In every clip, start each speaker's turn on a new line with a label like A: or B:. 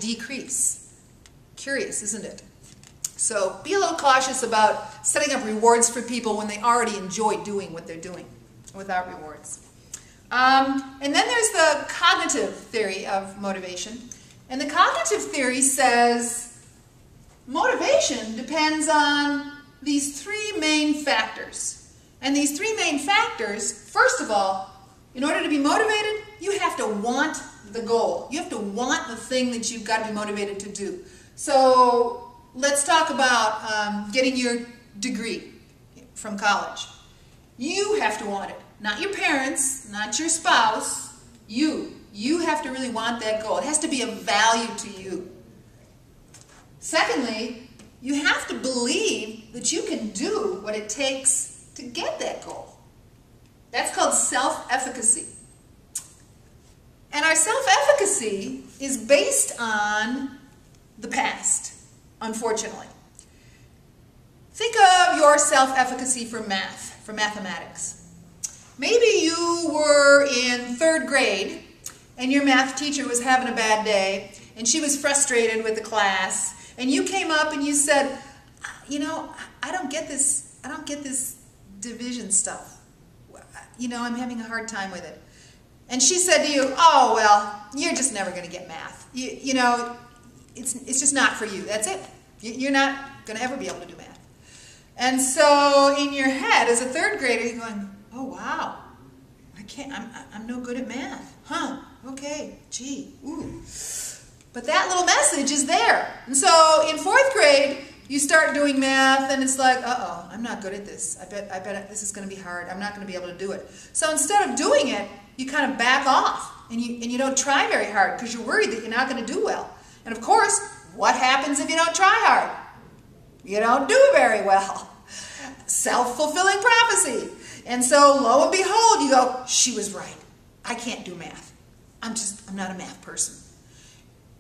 A: decrease. Curious, isn't it? So be a little cautious about setting up rewards for people when they already enjoy doing what they're doing without rewards. And then there's the cognitive theory of motivation. And the cognitive theory says motivation depends on these three main factors. And these three main factors, first of all, in order to be motivated, you have to want the goal. You have to want the thing that you've got to be motivated to do. So let's talk about getting your degree from college. You have to want it. Not your parents, not your spouse, you. You have to really want that goal. It has to be of value to you. Secondly, you have to believe that you can do what it takes to get that goal. That's called self-efficacy. And our self-efficacy is based on the past, unfortunately. Think of your self-efficacy for math, for mathematics. Maybe you were in 3rd grade and your math teacher was having a bad day and she was frustrated with the class, and you came up and you said, you know, I don't get this division stuff. You know, I'm having a hard time with it. And she said to you, oh, well, you're just never going to get math. You know, it's just not for you. That's it. You're not going to ever be able to do math. And so in your head, as a 3rd grader, you're going, oh, wow, I'm no good at math. Huh, okay, gee, ooh. But that little message is there. And so in 4th grade, you start doing math, and it's like, uh-oh, I'm not good at this. I bet this is going to be hard. I'm not going to be able to do it. So instead of doing it, you kind of back off, and you don't try very hard because you're worried that you're not going to do well. And of course, what happens if you don't try hard? You don't do very well. Self-fulfilling prophecy. And so lo and behold, you go, she was right. I can't do math. I'm not a math person.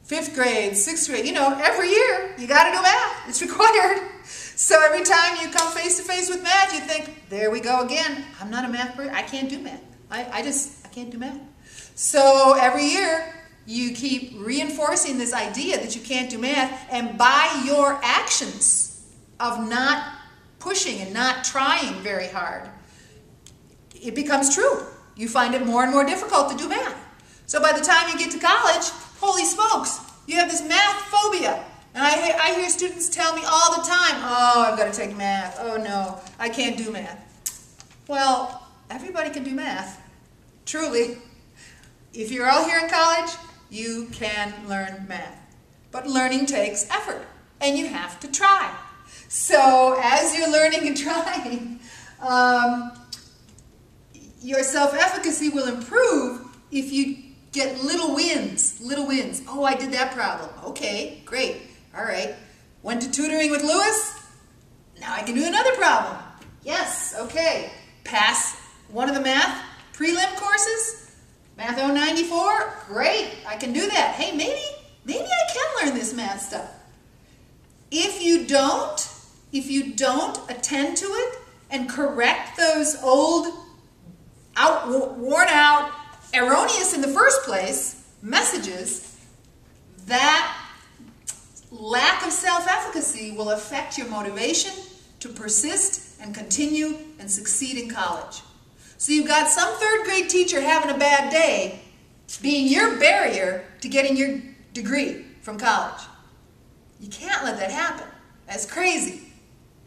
A: 5th grade, 6th grade, you know, every year you got to do math. It's required. So every time you come face to face with math, you think, there we go again. I'm not a math person. I can't do math. I can't do math. So every year you keep reinforcing this idea that you can't do math, and by your actions of not pushing and not trying very hard, it becomes true. You find it more and more difficult to do math. So by the time you get to college, holy smokes, you have this math phobia. And I hear students tell me all the time, oh, I've got to take math. Oh, no, I can't do math. Well, everybody can do math. Truly. If you're all here in college, you can learn math. But learning takes effort, and you have to try. So as you're learning and trying, your self-efficacy will improve if you get little wins, little wins. Oh, I did that problem. Okay, great. All right. Went to tutoring with Lewis. Now I can do another problem. Yes, okay. Pass one of the math prelim courses. Math 094. Great. I can do that. Hey, maybe I can learn this math stuff. If you don't attend to it and correct those old, worn out, erroneous in the first place messages, that lack of self-efficacy will affect your motivation to persist and continue and succeed in college. So you've got some 3rd grade teacher having a bad day being your barrier to getting your degree from college. You can't let that happen. That's crazy.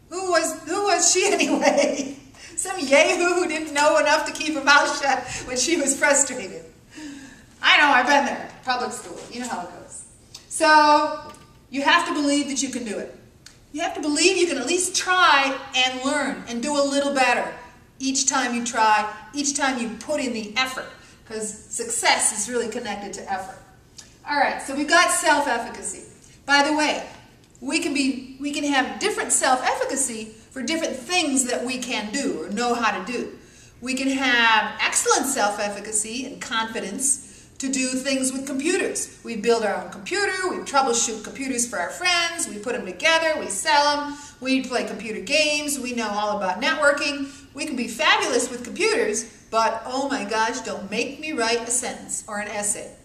A: Who was she anyway? Some yahoo who didn't know enough to keep her mouth shut when she was frustrated. I know, I've been there. Public school. You know how it goes. So you have to believe that you can do it. You have to believe you can at least try and learn and do a little better each time you try, each time you put in the effort, because success is really connected to effort. All right, so we've got self-efficacy. By the way, we can have different self-efficacy for different things that we can do or know how to do. We can have excellent self-efficacy and confidence to do things with computers. We build our own computer, we troubleshoot computers for our friends, we put them together, we sell them, we play computer games, we know all about networking. We can be fabulous with computers, but oh my gosh, don't make me write a sentence or an essay.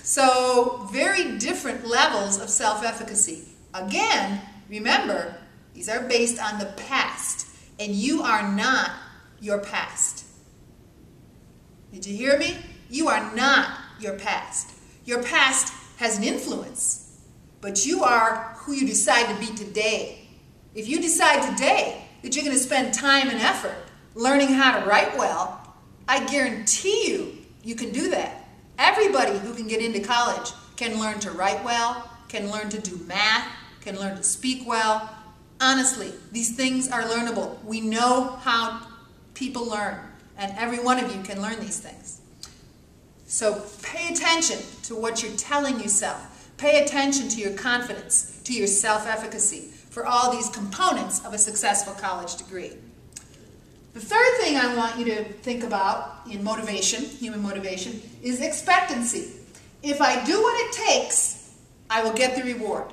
A: So very different levels levels of self-efficacy. Again, remember, these are based on the past, and you are not your past. Did you hear me? You are not your past. Your past has an influence, but you are who you decide to be today. If you decide today that you're going to spend time and effort learning how to write well, I guarantee you, you can do that. Everybody who can get into college can learn to write well, can learn to do math, can learn to speak well. Honestly, these things are learnable. We know how people learn, and every one of you can learn these things. So pay attention to what you're telling yourself. Pay attention to your confidence, to your self-efficacy, for all these components of a successful college degree. The third thing I want you to think about in motivation, human motivation, is expectancy. If I do what it takes, I will get the reward.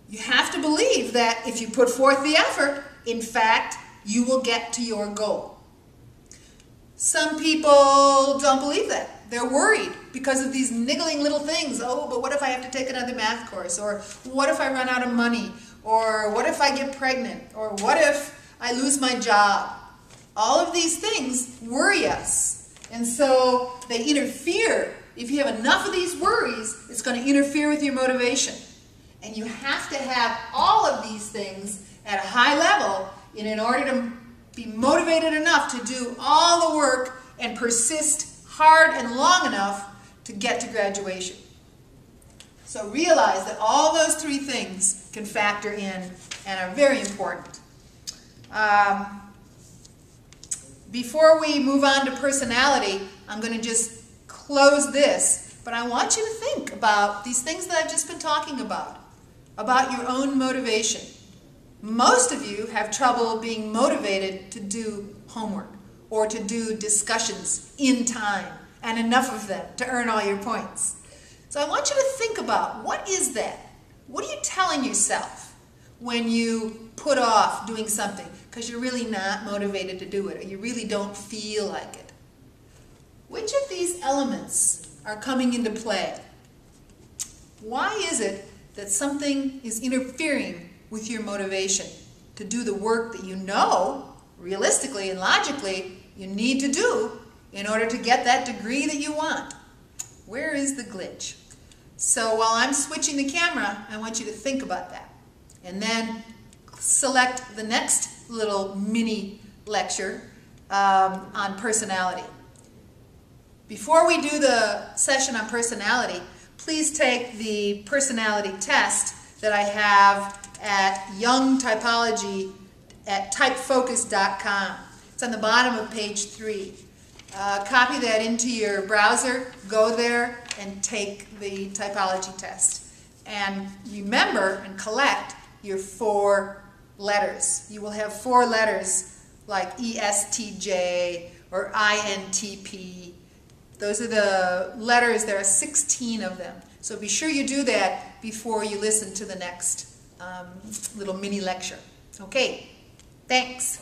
A: You have to believe that if you put forth the effort, in fact, you will get to your goal. Some people don't believe that. They're worried because of these niggling little things. Oh, but what if I have to take another math course? Or what if I run out of money? Or what if I get pregnant? Or what if I lose my job? All of these things worry us. And so they interfere. If you have enough of these worries, it's going to interfere with your motivation. And you have to have all of these things at a high level in order to be motivated enough to do all the work and persist hard and long enough to get to graduation. So realize that all those three things can factor in and are very important. Before we move on to personality, I'm going to just close this, but I want you to think about these things that I've just been talking about your own motivation. Most of you have trouble being motivated to do homework or to do discussions in time, and enough of them to earn all your points. So I want you to think about, what is that? What are you telling yourself when you put off doing something because you're really not motivated to do it, or you really don't feel like it? Which of these elements are coming into play? Why is it that something is interfering with your motivation to do the work that you know, realistically and logically, you need to do in order to get that degree that you want? Where is the glitch? So while I'm switching the camera, I want you to think about that. And then select the next little mini lecture on personality. Before we do the session on personality, please take the personality test that I have at Young Typology at typefocus.com. It's on the bottom of page 3. Copy that into your browser, go there and take the typology test. And remember and collect your 4 letters. You will have 4 letters like ESTJ or INTP. Those are the letters. There are 16 of them. So be sure you do that before you listen to the next little mini lecture. Okay, thanks.